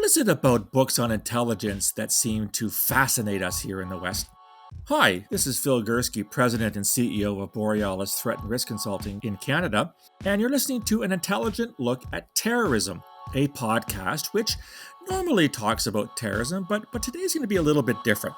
What is it about books on intelligence that seem to fascinate us here in the West? Hi, this is Phil Gurski, President and CEO of Borealis Threat and Risk Consulting in Canada, and you're listening to An Intelligent Look at Terrorism, a podcast which normally talks about terrorism, but today is going to be a little bit different.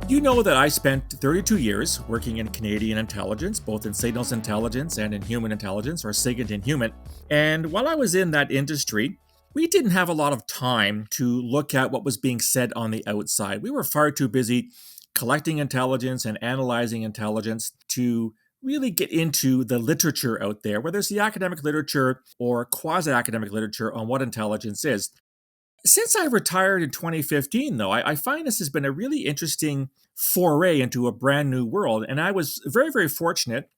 You know that I spent 32 years working in Canadian intelligence, both in signals intelligence and in human intelligence, or SIGINT in human. And while I was in that industry, we didn't have a lot of time to look at what was being said on the outside. We were far too busy collecting intelligence and analyzing intelligence to really get into the literature out there, whether it's the academic literature or quasi-academic literature on what intelligence is. Since I retired in 2015, though, I find this has been a really interesting foray into a brand new world. And I was very, very fortunate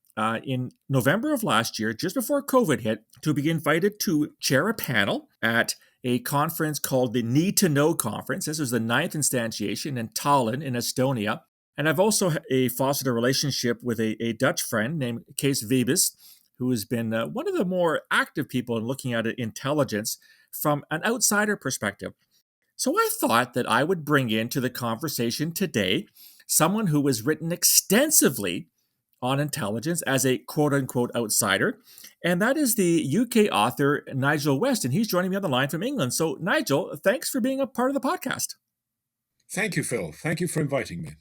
in November of last year, just before COVID hit, to be invited to chair a panel at a conference called the Need to Know Conference. This was the 9th instantiation in Tallinn in Estonia. And I've also fostered a relationship with a Dutch friend named Kees Wiebes, who has been one of the more active people in looking at intelligence from an outsider perspective. So I thought that I would bring into the conversation today someone who has written extensively on intelligence as a quote-unquote outsider, and that is the UK author Nigel West, and he's joining me on the line from England. So Nigel, thanks for being a part of the podcast. Thank you, Phil. Thank you for inviting me.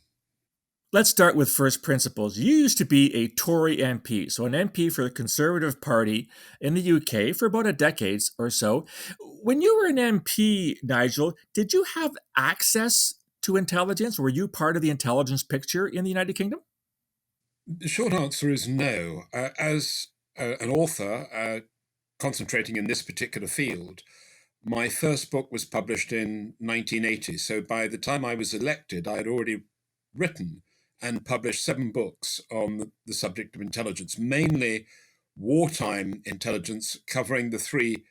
Let's start with first principles. You used to be a Tory MP, so an MP for the Conservative Party in the UK for about a decade or so. When you were an MP, Nigel, did you have access to intelligence? Were you part of the intelligence picture in the United Kingdom? The short answer is no. As an author concentrating in this particular field, my first book was published in 1980. So by the time I was elected, I had already written and published 7 books on the subject of intelligence, mainly wartime intelligence, covering the 3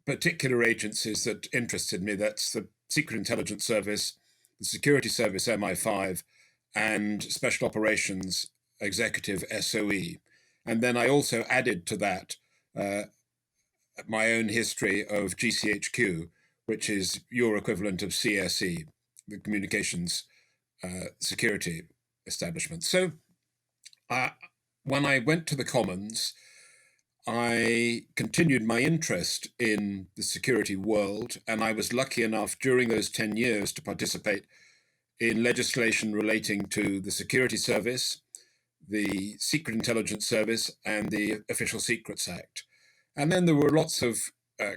particular agencies that interested me. That's the Secret Intelligence Service, the Security Service MI5, and Special Operations Executive SOE. And then I also added to that my own history of GCHQ, which is your equivalent of CSE, the Communications Security Establishment. So when I went to the Commons, I continued my interest in the security world, and I was lucky enough during those 10 years to participate in legislation relating to the Security Service, the Secret Intelligence Service, and the Official Secrets Act. And then there were lots of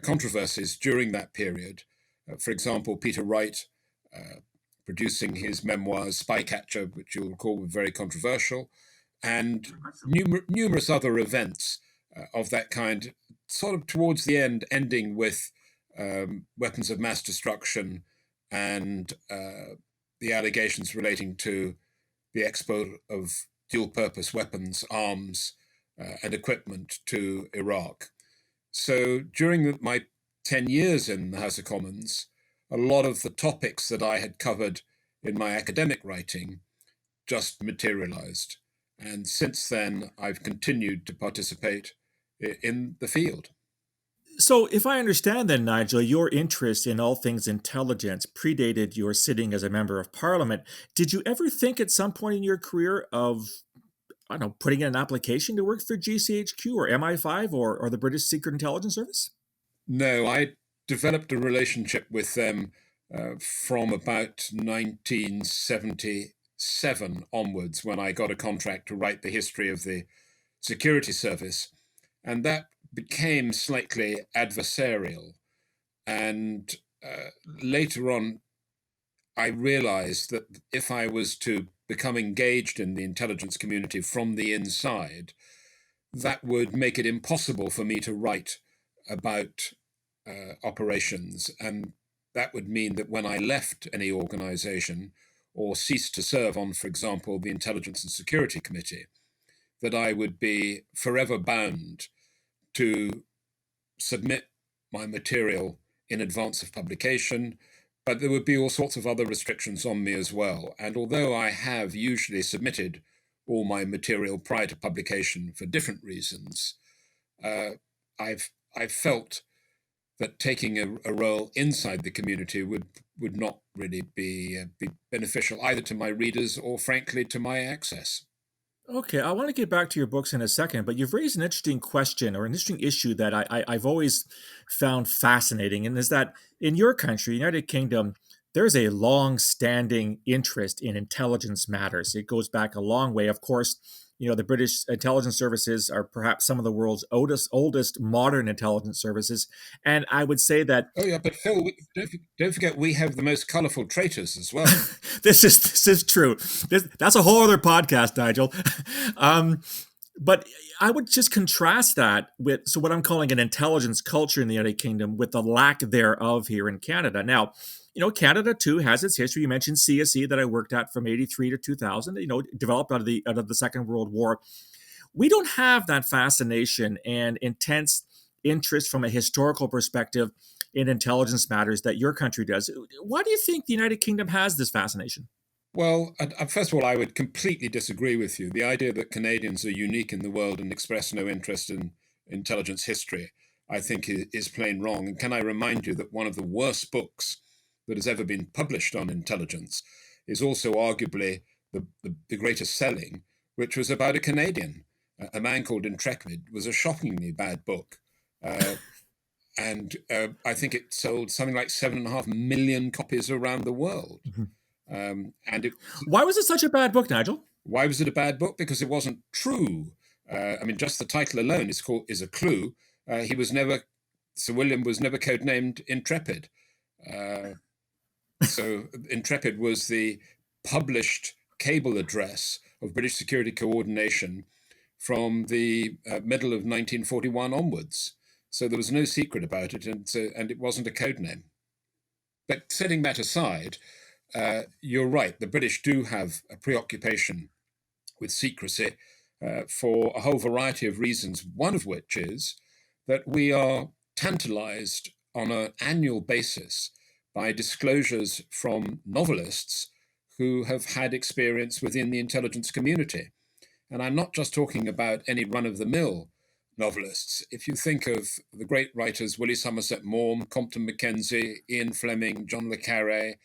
controversies during that period. For example, Peter Wright producing his memoirs, Spycatcher, which you'll recall were very controversial, and numerous other events of that kind, sort of towards the end, ending with weapons of mass destruction and the allegations relating to the export of dual-purpose weapons, arms, and equipment to Iraq. So during my 10 years in the House of Commons, a lot of the topics that I had covered in my academic writing just materialized. And since then, I've continued to participate in the field. So if I understand then, Nigel, your interest in all things intelligence predated your sitting as a member of Parliament. Did you ever think at some point in your career of, putting in an application to work for GCHQ or MI5 or the British Secret Intelligence Service? No, I developed a relationship with them from about 1977 onwards, when I got a contract to write the history of the security service. And that became slightly adversarial. And later on, I realized that if I was to become engaged in the intelligence community from the inside, that would make it impossible for me to write about operations. And that would mean that when I left any organization or ceased to serve on, for example, the Intelligence and Security Committee, that I would be forever bound to submit my material in advance of publication, but there would be all sorts of other restrictions on me as well. And although I have usually submitted all my material prior to publication for different reasons, I've felt that taking a role inside the community would not really be beneficial either to my readers or, frankly, to my access. Okay, I want to get back to your books in a second, but you've raised an interesting question or an interesting issue that I've always found fascinating, and is that in your country, United Kingdom, there's a long-standing interest in intelligence matters. It goes back a long way. Of course, the British intelligence services are perhaps some of the world's oldest modern intelligence services, and I would say that Oh yeah, but Phil, don't forget we have the most colourful traitors as well. this is true. That's a whole other podcast, Nigel. Um, but I would just contrast that with what I'm calling an intelligence culture in the United Kingdom with the lack thereof here in Canada. Now, Canada too has its history. You mentioned CSE that I worked at from '83 to 2000. Developed out of the Second World War. We don't have that fascination and intense interest from a historical perspective in intelligence matters that your country does. Why do you think the United Kingdom has this fascination? Well, first of all, I would completely disagree with you. The idea that Canadians are unique in the world and express no interest in intelligence history, I think, is plain wrong. And can I remind you that one of the worst books that has ever been published on intelligence is also arguably the greatest selling, which was about a Canadian. A Man Called Intrepid was a shockingly bad book. And I think it sold something like 7.5 million copies around the world. Why was it such a bad book, Nigel? Why was it a bad book? Because it wasn't true. Just the title alone is a clue. Sir William was never codenamed Intrepid. So Intrepid was the published cable address of British Security Coordination from the middle of 1941 onwards. So there was no secret about it, and it wasn't a codename. But setting that aside, you're right. The British do have a preoccupation with secrecy for a whole variety of reasons, one of which is that we are tantalized on an annual basis by disclosures from novelists who have had experience within the intelligence community. And I'm not just talking about any run-of-the-mill novelists. If you think of the great writers Willie Somerset Maugham, Compton Mackenzie, Ian Fleming, John le Carré,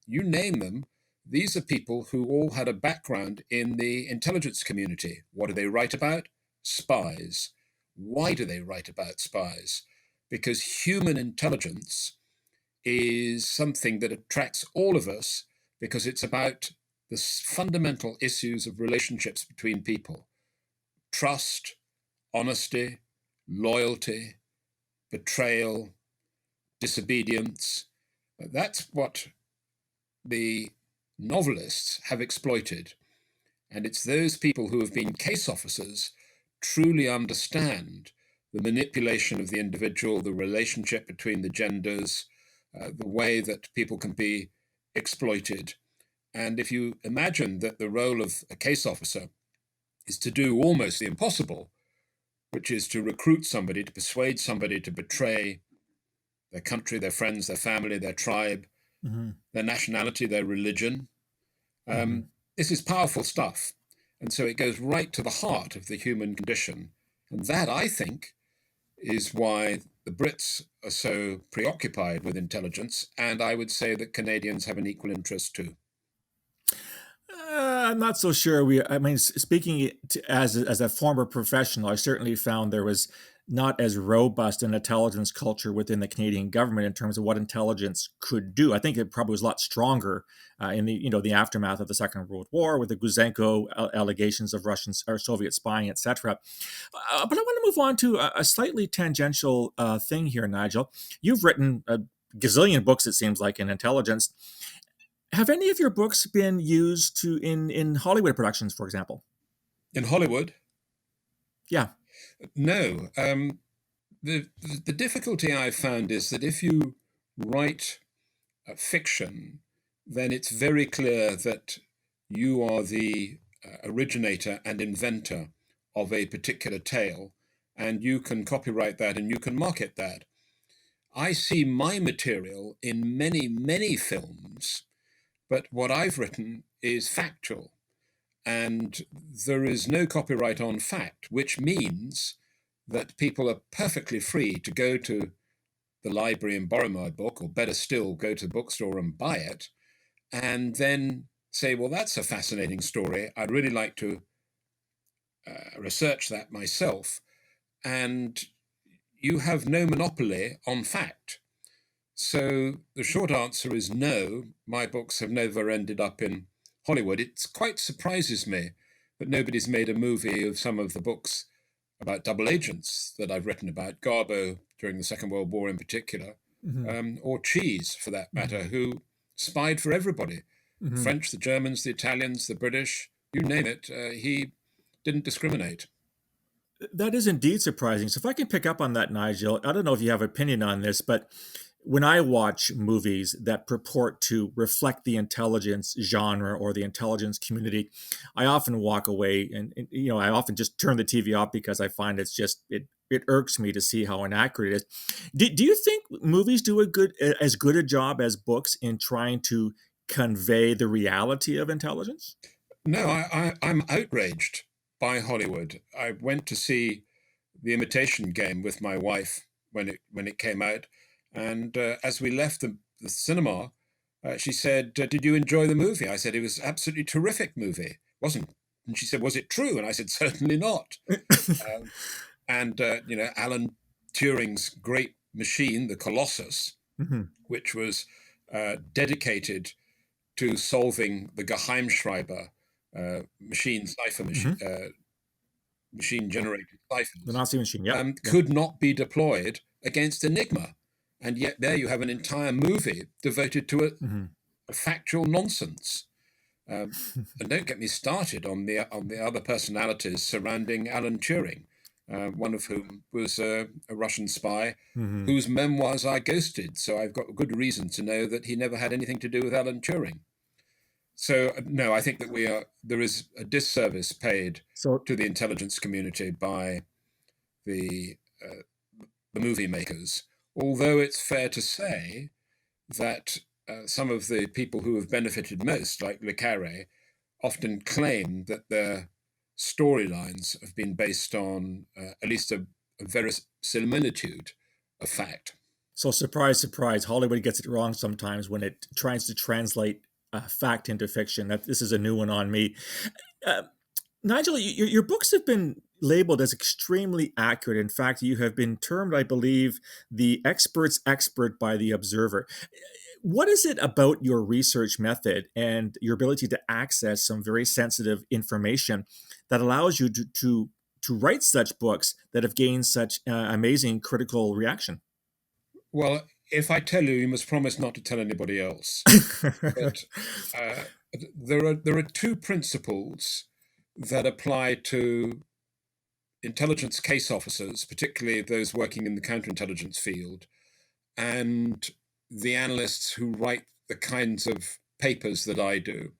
you name them, these are people who all had a background in the intelligence community. What do they write about? Spies. Why do they write about spies? Because human intelligence is something that attracts all of us because it's about the fundamental issues of relationships between people. Trust, honesty, loyalty, betrayal, disobedience. That's what the novelists have exploited. And it's those people who have been case officers truly understand the manipulation of the individual, the relationship between the genders, the way that people can be exploited. And if you imagine that the role of a case officer is to do almost the impossible, which is to recruit somebody, to persuade somebody to betray their country, their friends, their family, their tribe, their nationality, their religion. This is powerful stuff. And so it goes right to the heart of the human condition. And that, I think, is why the Brits are so preoccupied with intelligence. And I would say that Canadians have an equal interest too. I'm not so sure. Speaking as a former professional, I certainly found there was not as robust an intelligence culture within the Canadian government in terms of what intelligence could do. I think it probably was a lot stronger in the aftermath of the Second World War with the Guzenko allegations of Russian or Soviet spying, etc. But I want to move on to a slightly tangential thing here, Nigel. You've written a gazillion books, it seems like, in intelligence. Have any of your books been used in Hollywood productions, for example? In Hollywood? Yeah. No. The difficulty I've found is that if you write fiction, then it's very clear that you are the originator and inventor of a particular tale, and you can copyright that and you can market that. I see my material in many, many films, but what I've written is factual. And there is no copyright on fact, which means that people are perfectly free to go to the library and borrow my book, or better still, go to the bookstore and buy it, and then say, well, that's a fascinating story. I'd really like to research that myself. And you have no monopoly on fact. So the short answer is no, my books have never ended up in Hollywood. It quite surprises me that nobody's made a movie of some of the books about double agents that I've written about, Garbo during the Second World War in particular, or Cheese for that matter, who spied for everybody. The French, the Germans, the Italians, the British, you name it, he didn't discriminate. That is indeed surprising. So if I can pick up on that, Nigel, I don't know if you have an opinion on this, but when I watch movies that purport to reflect the intelligence genre or the intelligence community, I often walk away and I often just turn the TV off because I find it irks me to see how inaccurate it is. Do you think movies do as good a job as books in trying to convey the reality of intelligence? No, I'm outraged by Hollywood. I went to see The Imitation Game with my wife when it came out. And as we left the cinema, she said, did you enjoy the movie? I said, it was absolutely terrific movie. Wasn't. And she said, was it true? And I said, certainly not. Alan Turing's great machine, the Colossus, which was dedicated to solving the Geheimschreiber cipher machine-generated ciphers. The Nazi machine, yeah. Could not be deployed against Enigma. And yet there you have an entire movie devoted to a factual nonsense. And don't get me started on the other personalities surrounding Alan Turing, one of whom was a Russian spy whose memoirs I ghosted. So I've got good reason to know that he never had anything to do with Alan Turing. So no, I think that there is a disservice paid to the intelligence community by the movie makers. Although it's fair to say that some of the people who have benefited most, like Le Carré, often claim that their storylines have been based on at least a verisimilitude of fact. So surprise, surprise, Hollywood gets it wrong sometimes when it tries to translate fact into fiction. This is a new one on me. Nigel, your books have been labeled as extremely accurate. In fact, you have been termed, I believe, the expert's expert by The Observer. What is it about your research method and your ability to access some very sensitive information that allows you to write such books that have gained such amazing critical reaction? Well, if I tell you, you must promise not to tell anybody else. But there are two principles that apply to intelligence case officers, particularly those working in the counterintelligence field, and the analysts who write the kinds of papers that I do.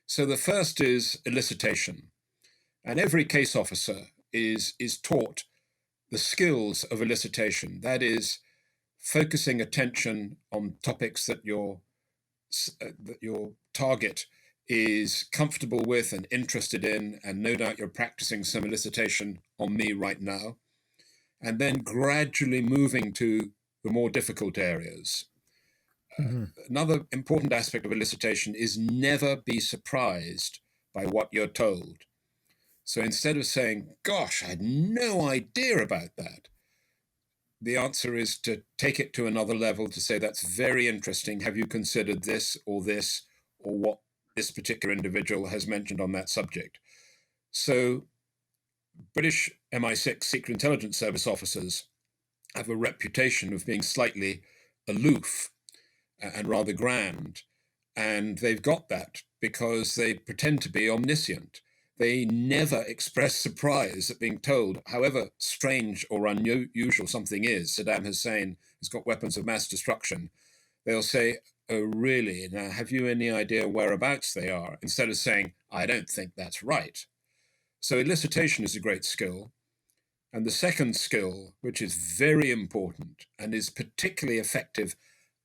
So the first is elicitation. And every case officer is taught the skills of elicitation. That is, focusing attention on topics that your target is comfortable with and interested in, and no doubt you're practicing some elicitation on me right now, and then gradually moving to the more difficult areas. Another important aspect of elicitation is never be surprised by what you're told. So instead of saying, gosh, I had no idea about that, the answer is to take it to another level, to say, that's very interesting. Have you considered this, or what this particular individual has mentioned on that subject? So British MI6 Secret Intelligence Service officers have a reputation of being slightly aloof and rather grand. And they've got that because they pretend to be omniscient. They never express surprise at being told, however strange or unusual something is. Saddam Hussein has got weapons of mass destruction. They'll say, oh, really? Now, have you any idea whereabouts they are? Instead of saying, I don't think that's right. So elicitation is a great skill. And the second skill, which is very important and is particularly effective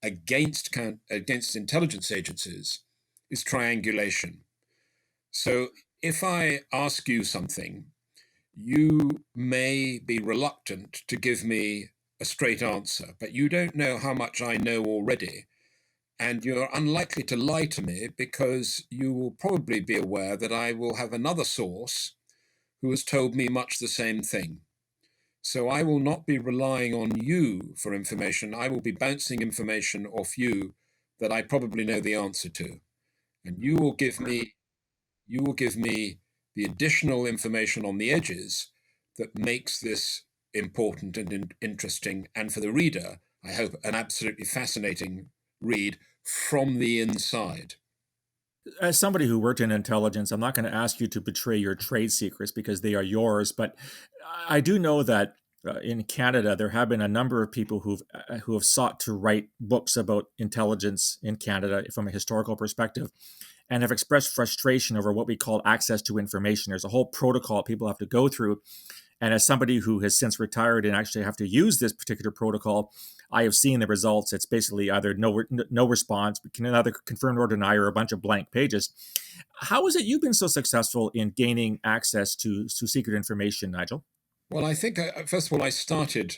against intelligence agencies, is triangulation. So if I ask you something, you may be reluctant to give me a straight answer, but you don't know how much I know already. And you're unlikely to lie to me because you will probably be aware that I will have another source who has told me much the same thing. So I will not be relying on you for information. I will be bouncing information off you that I probably know the answer to. And you will give me the additional information on the edges that makes this important and interesting, and for the reader, I hope, an absolutely fascinating read from the inside. As somebody who worked in intelligence, I'm not going to ask you to betray your trade secrets because they are yours. But I do know that in Canada, there have been a number of people who have sought to write books about intelligence in Canada from a historical perspective, and have expressed frustration over what we call access to information. There's a whole protocol people have to go through. And as somebody who has since retired and actually have to use this particular protocol, I have seen the results. It's basically either no response, we can either confirm or deny, or a bunch of blank pages. How is it you've been so successful in gaining access to secret information, Nigel? Well, I think, first of all, I started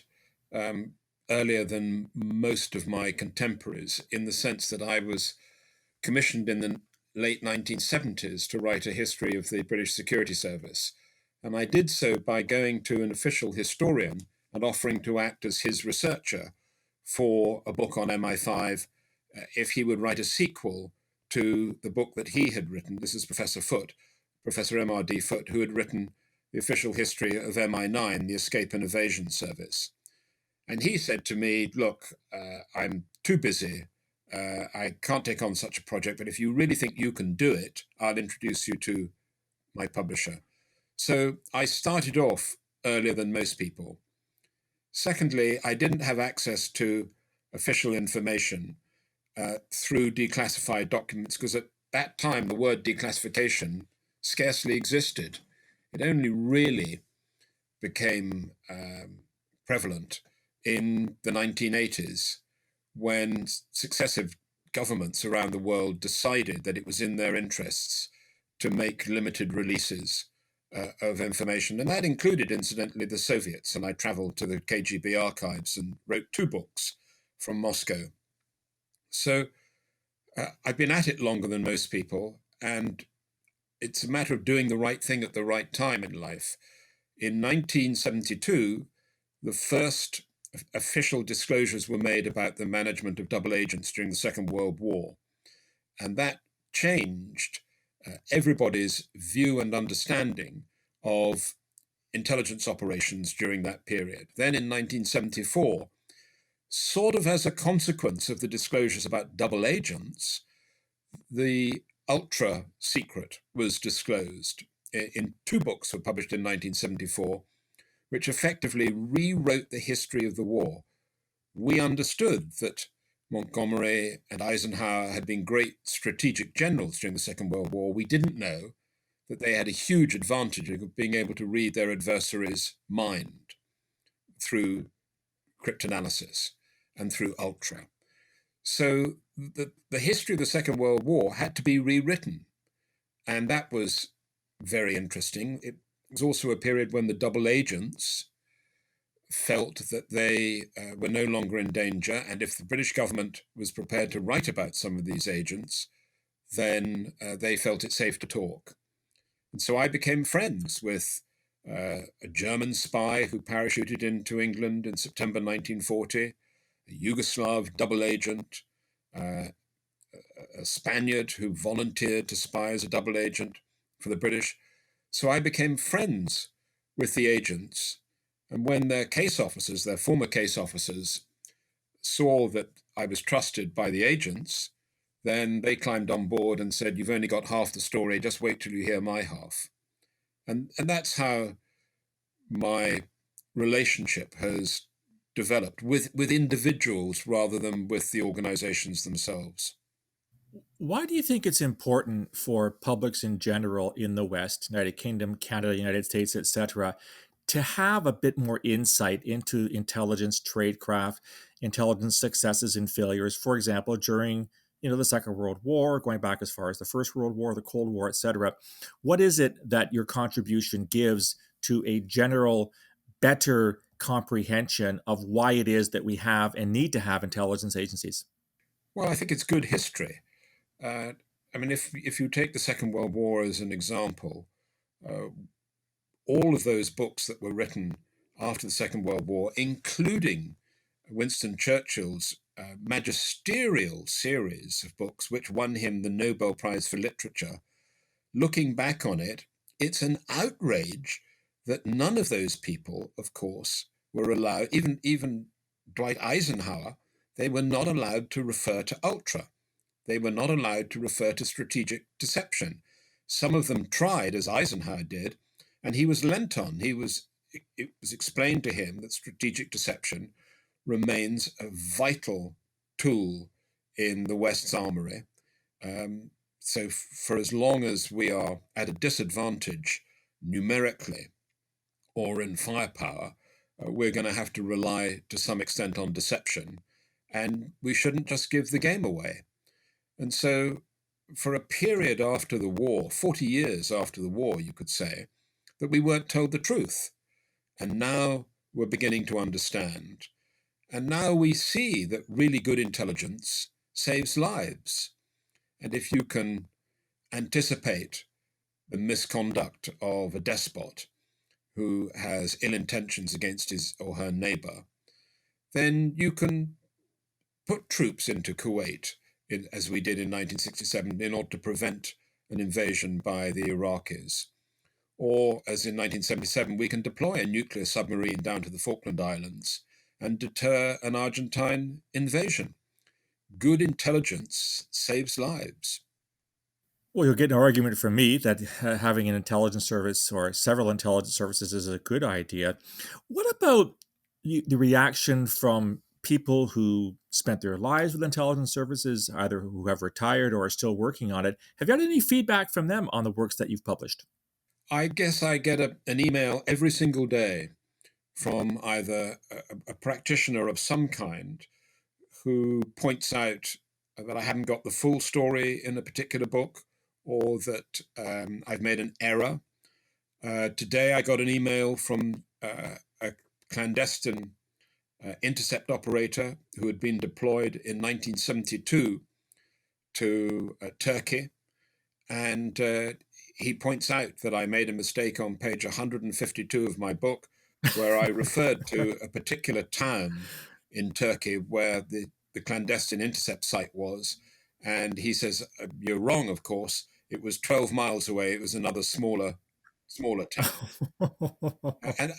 um, earlier than most of my contemporaries in the sense that I was commissioned in the late 1970s to write a history of the British Security Service. And I did so by going to an official historian and offering to act as his researcher for a book on MI5 if he would write a sequel to the book that he had written. This is Professor Foote, Professor M.R.D. Foote, who had written the official history of MI9, the Escape and Evasion Service. And he said to me, look, I'm too busy. I can't take on such a project, but if you really think you can do it, I'll introduce you to my publisher. So I started off earlier than most people. Secondly, I didn't have access to official information through declassified documents because at that time the word declassification scarcely existed. It only really became prevalent in the 1980s when successive governments around the world decided that it was in their interests to make limited releases of information. And that included, incidentally, the Soviets. And I traveled to the KGB archives and wrote 2 books from Moscow. So I've been at it longer than most people. And it's a matter of doing the right thing at the right time in life. In 1972, the first official disclosures were made about the management of double agents during the Second World War. And that changed everybody's view and understanding of intelligence operations during that period. Then in 1974, sort of as a consequence of the disclosures about double agents, the ultra secret was disclosed in 2 books were published in 1974, which effectively rewrote the history of the war. We understood that Montgomery and Eisenhower had been great strategic generals during the Second World War. We didn't know that they had a huge advantage of being able to read their adversary's mind through cryptanalysis and through ultra. So the history of the Second World War had to be rewritten. And that was very interesting. It was also a period when the double agents felt that they were no longer in danger. And if the British government was prepared to write about some of these agents, then they felt it safe to talk. And so I became friends with a German spy who parachuted into England in September 1940, a Yugoslav double agent, a Spaniard who volunteered to spy as a double agent for the British. So I became friends with the agents. And when their case officers, their former case officers, saw that I was trusted by the agents, then they climbed on board and said, you've only got half the story, just wait till you hear my half. And that's how my relationship has developed with individuals rather than with the organizations themselves. Why do you think it's important for publics in general in the West, United Kingdom, Canada, United States, etc., to have a bit more insight into intelligence, tradecraft, intelligence successes and failures, for example, during the Second World War, going back as far as the First World War, the Cold War, etc. What is it that your contribution gives to a general, better comprehension of why it is that we have and need to have intelligence agencies? Well, I think it's good history. Uh, I mean, if you take the Second World War as an example, uh, all of those books that were written after the Second World War, including Winston Churchill's magisterial series of books, which won him the Nobel Prize for Literature, looking back on it, it's an outrage that none of those people, of course, were allowed, even Dwight Eisenhower, they were not allowed to refer to ultra. They were not allowed to refer to strategic deception. Some of them tried, as Eisenhower did, and he was lent on. It was explained to him that strategic deception remains a vital tool in the West's armory. So for as long as we are at a disadvantage numerically or in firepower, we're going to have to rely to some extent on deception, and we shouldn't just give the game away. And so for a period after the war, 40 years after the war, you could say, that we weren't told the truth. And now we're beginning to understand. And now we see that really good intelligence saves lives. And if you can anticipate the misconduct of a despot who has ill intentions against his or her neighbor, then you can put troops into Kuwait, as we did in 1967, in order to prevent an invasion by the Iraqis. Or, as in 1977, we can deploy a nuclear submarine down to the Falkland Islands and deter an Argentine invasion. Good intelligence saves lives. Well, you'll get an argument from me that having an intelligence service or several intelligence services is a good idea. What about the reaction from people who spent their lives with intelligence services, either who have retired or are still working on it? Have you had any feedback from them on the works that you've published? I guess I get an email every single day from either a practitioner of some kind who points out that I haven't got the full story in a particular book, or that I've made an error. Today I got an email from a clandestine intercept operator who had been deployed in 1972 to Turkey, and he points out that I made a mistake on page 152 of my book, where I referred to a particular town in Turkey where the clandestine intercept site was. And he says, "You're wrong, of course. It was 12 miles away. It was another smaller town."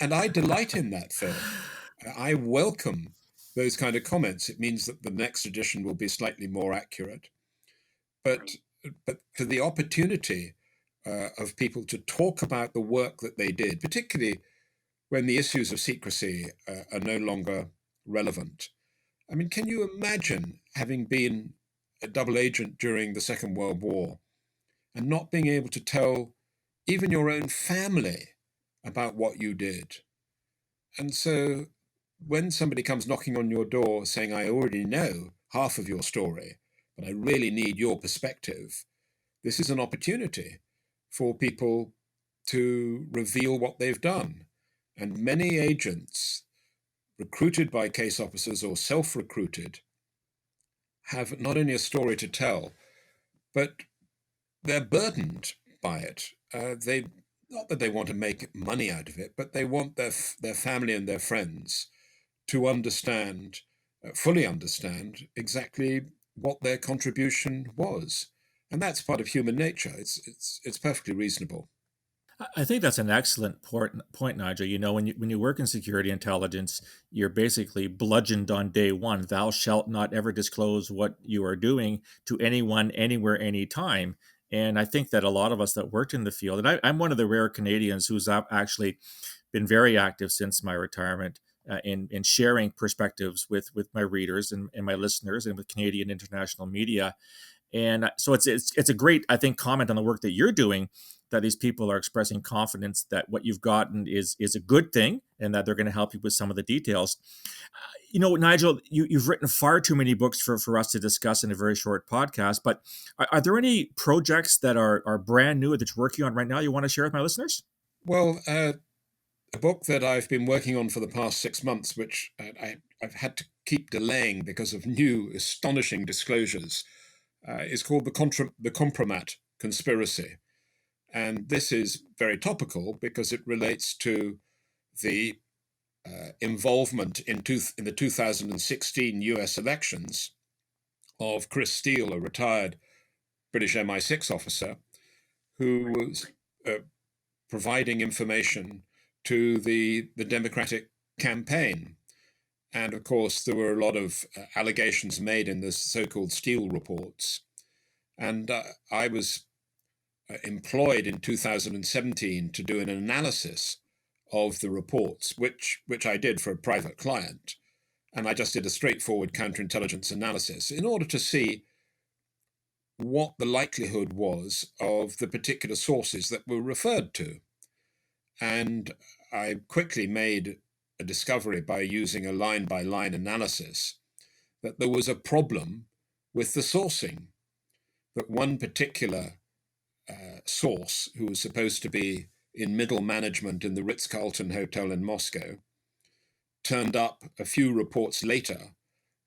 And I delight in that, Phil. I welcome those kind of comments. It means that the next edition will be slightly more accurate. But for the opportunity of people to talk about the work that they did, particularly when the issues of secrecy are no longer relevant. I mean, can you imagine having been a double agent during the Second World War and not being able to tell even your own family about what you did? And so when somebody comes knocking on your door saying, "I already know half of your story, but I really need your perspective," this is an opportunity for people to reveal what they've done. And many agents, recruited by case officers or self recruited, have not only a story to tell, but they're burdened by it. They not that they want to make money out of it, but they want their family and their friends to understand, fully understand exactly what their contribution was, and that's part of human nature. It's perfectly reasonable. I think that's an excellent point, Nigel. When you work in security intelligence, you're basically bludgeoned on day one. Thou shalt not ever disclose what you are doing to anyone, anywhere, anytime. And I think that a lot of us that worked in the field, and I'm one of the rare Canadians who's actually been very active since my retirement in sharing perspectives with my readers and my listeners and with Canadian international media. And so it's a great, I think, comment on the work that you're doing. that these people are expressing confidence that what you've gotten is a good thing and that they're going to help you with some of the details. Nigel, you've written far too many books for us to discuss in a very short podcast, but are there any projects that are brand new that you're working on right now you want to share with my listeners? Well, a book that I've been working on for the past 6 months, which I've had to keep delaying because of new astonishing disclosures, is called the Kompromat Conspiracy. And this is very topical because it relates to the involvement in the 2016 US elections of Chris Steele, a retired British MI6 officer, who was providing information to the Democratic campaign. And of course, there were a lot of allegations made in the so-called Steele reports. And I was employed in 2017 to do an analysis of the reports, which I did for a private client. And I just did a straightforward counterintelligence analysis in order to see what the likelihood was of the particular sources that were referred to. And I quickly made a discovery by using a line-by-line analysis that there was a problem with the sourcing, that one particular source, who was supposed to be in middle management in the Ritz-Carlton Hotel in Moscow, turned up a few reports later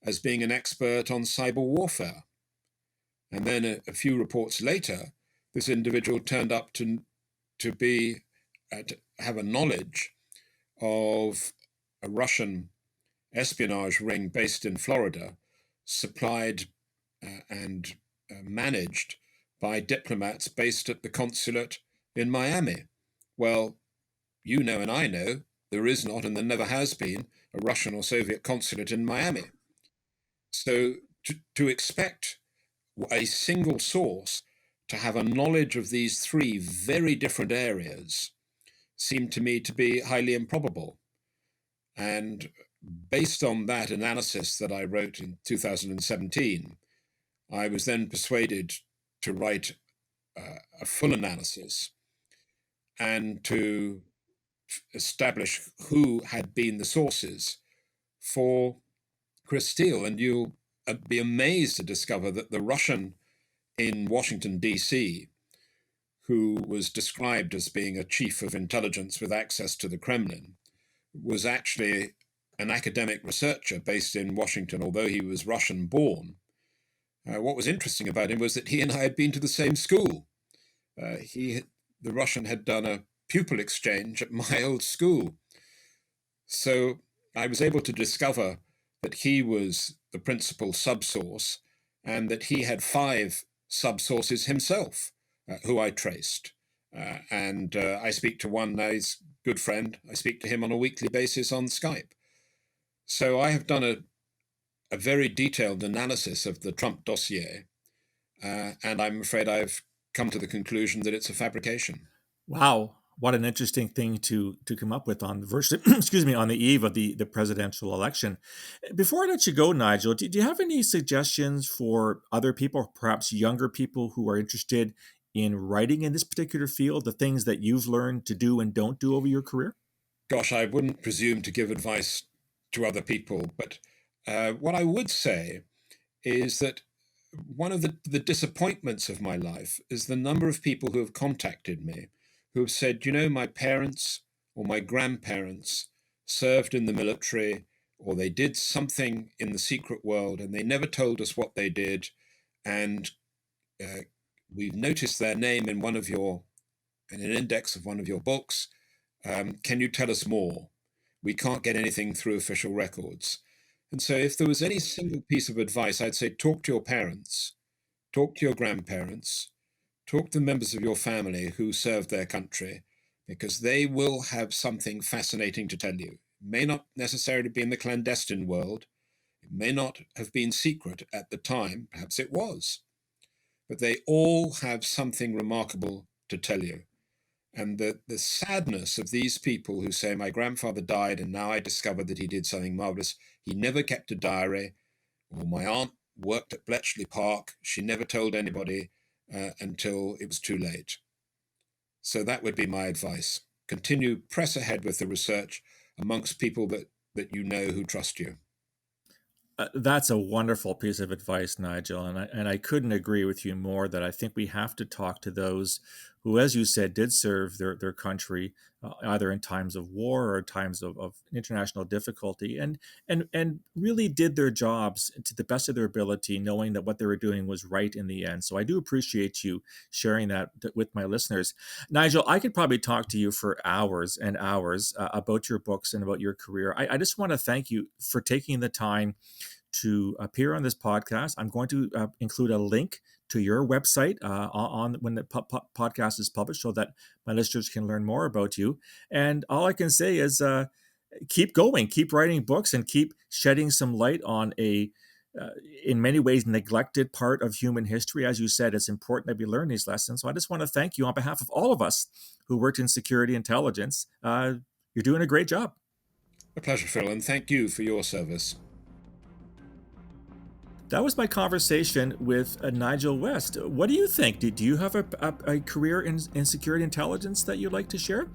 as being an expert on cyber warfare. And then a few reports later, this individual turned up to have a knowledge of a Russian espionage ring based in Florida, supplied and managed by diplomats based at the consulate in Miami. Well, you know and I know there is not and there never has been a Russian or Soviet consulate in Miami. So to expect a single source to have a knowledge of these three very different areas seemed to me to be highly improbable. And based on that analysis that I wrote in 2017, I was then persuaded to write a full analysis and to establish who had been the sources for Chris Steele. And you'll be amazed to discover that the Russian in Washington, D.C., who was described as being a chief of intelligence with access to the Kremlin, was actually an academic researcher based in Washington, although he was Russian-born. What was interesting about him was that he and I had been to the same school. The Russian had done a pupil exchange at my old school. So I was able to discover that he was the principal subsource and that he had 5 subsources himself, who I traced. And I speak to one now, he's a good friend. I speak to him on a weekly basis on Skype. So I have done a very detailed analysis of the Trump dossier, and I'm afraid I've come to the conclusion that it's a fabrication. Wow, what an interesting thing to come up with on on the eve of the presidential election. Before I let you go, Nigel, do you have any suggestions for other people, perhaps younger people who are interested in writing in this particular field, the things that you've learned to do and don't do over your career? Gosh, I wouldn't presume to give advice to other people, but what I would say is that one of the disappointments of my life is the number of people who have contacted me who have said, my parents or my grandparents served in the military, or they did something in the secret world and they never told us what they did. And we've noticed their name in in an index of one of your books. Can you tell us more? We can't get anything through official records. And so if there was any single piece of advice, I'd say talk to your parents, talk to your grandparents, talk to the members of your family who served their country, because they will have something fascinating to tell you. It may not necessarily be in the clandestine world. It may not have been secret at the time. Perhaps it was. But they all have something remarkable to tell you. And the sadness of these people who say, my grandfather died and now I discovered that he did something marvelous. He never kept a diary. Or my aunt worked at Bletchley Park. She never told anybody until it was too late. So that would be my advice. Continue, press ahead with the research amongst people that you know who trust you. That's a wonderful piece of advice, Nigel, and I couldn't agree with you more. That I think we have to talk to those who, as you said, did serve their country either in times of war or times of international difficulty, and really did their jobs to the best of their ability, knowing that what they were doing was right in the end. So I do appreciate you sharing that with my listeners. Nigel, I could probably talk to you for hours and hours about your books and about your career. I just want to thank you for taking the time to appear on this podcast. I'm going to include a link to your website on when the podcast is published, so that my listeners can learn more about you. And all I can say is keep going, keep writing books, and keep shedding some light on uh, in many ways, neglected part of human history. As you said, it's important that we learn these lessons. So I just want to thank you on behalf of all of us who worked in security intelligence. You're doing a great job. A pleasure, Phil, and thank you for your service. That was my conversation with Nigel West. What do you think? Do you have a career in security intelligence that you'd like to share?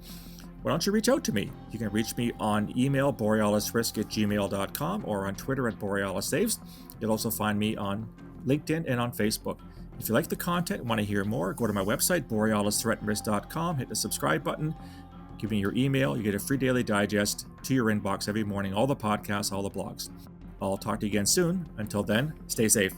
Why don't you reach out to me? You can reach me on email, borealisrisk@gmail.com, or on Twitter @BorealisSaves. You'll also find me on LinkedIn and on Facebook. If you like the content and want to hear more, go to my website, borealisthreatandrisk.com, hit the subscribe button, give me your email. You get a free daily digest to your inbox every morning, all the podcasts, all the blogs. I'll talk to you again soon. Until then, stay safe.